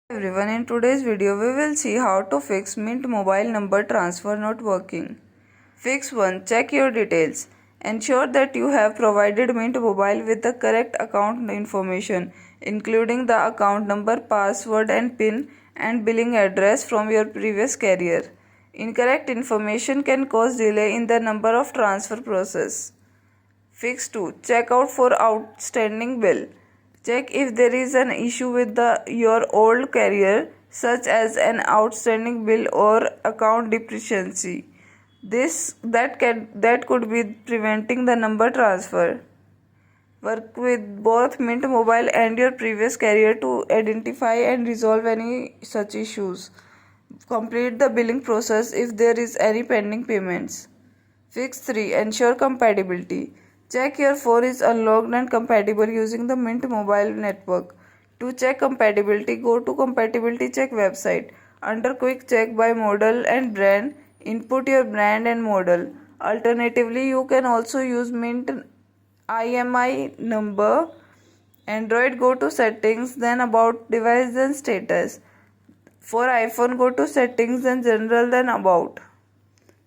Everyone, in today's video we will see how to fix Mint mobile number transfer not working. Fix 1. Check your details. Ensure that you have provided Mint mobile with the correct account information, including the account number, password and PIN and billing address from your previous carrier. Incorrect information can cause delay in the number of transfer process. Fix 2. Check out for outstanding bill. Check if there is an issue with your old carrier, such as an outstanding bill or account depreciation. That could be preventing the number transfer. Work with both Mint Mobile and your previous carrier to identify and resolve any such issues. Complete the billing process if there is any pending payments. Fix 3. Ensure compatibility. Check your phone is unlocked and compatible using the Mint mobile network. To check compatibility, go to Compatibility Check website. Under Quick Check by Model and Brand, input your brand and model. Alternatively, you can also use Mint IMI number. Android, go to Settings, then About Device, then Status. For iPhone, go to Settings, then General, then About.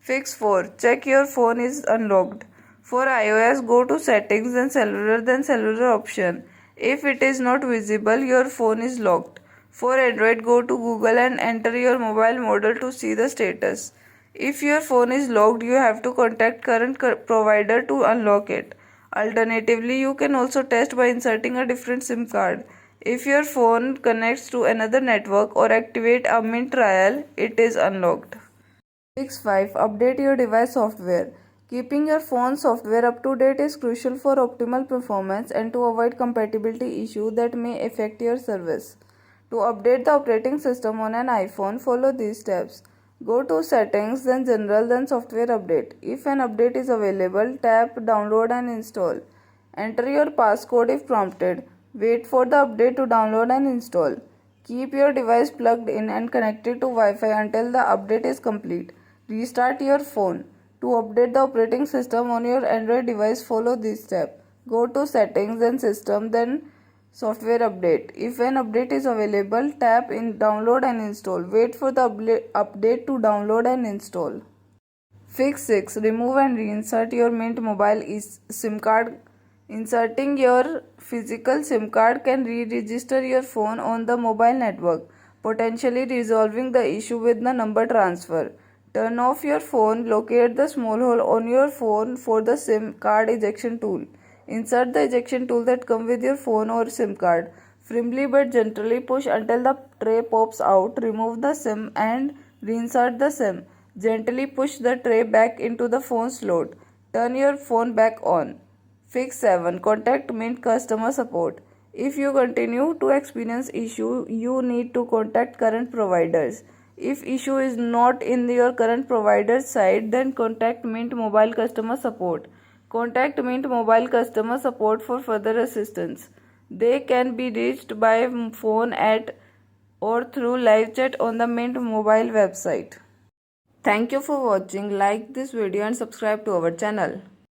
Fix 4. Check your phone is unlocked. For iOS, go to Settings, then Cellular option. If it is not visible, your phone is locked. For Android, go to Google and enter your mobile model to see the status. If your phone is locked, you have to contact current provider to unlock it. Alternatively, you can also test by inserting a different SIM card. If your phone connects to another network or activate a Mint trial, it is unlocked. Fix 5. Update your device software. Keeping your phone software up to date is crucial for optimal performance and to avoid compatibility issues that may affect your service. To update the operating system on an iPhone, follow these steps. Go to Settings, then General, then Software Update. If an update is available, tap Download and Install. Enter your passcode if prompted. Wait for the update to download and install. Keep your device plugged in and connected to Wi-Fi until the update is complete. Restart your phone. To update the operating system on your Android device, follow this step. Go to Settings, then System, then Software Update. If an update is available, tap in Download and Install. Wait for the update to download and install. Fix 6. Remove and reinsert your Mint mobile SIM card. Inserting your physical SIM card can re-register your phone on the mobile network, potentially resolving the issue with the number transfer. Turn off your phone, locate the small hole on your phone for the SIM card ejection tool. Insert the ejection tool that comes with your phone or SIM card. Firmly but gently push until the tray pops out. Remove the SIM and reinsert the SIM. Gently push the tray back into the phone slot. Turn your phone back on. Fix 7. Contact Mint customer support. If you continue to experience issue, you need to contact current providers. If issue is not in your current provider's side, then contact Mint Mobile customer support. Contact Mint Mobile customer support for further assistance. They can be reached by phone at or through live chat on the Mint Mobile website. Thank you for watching. Like this video and subscribe to our channel.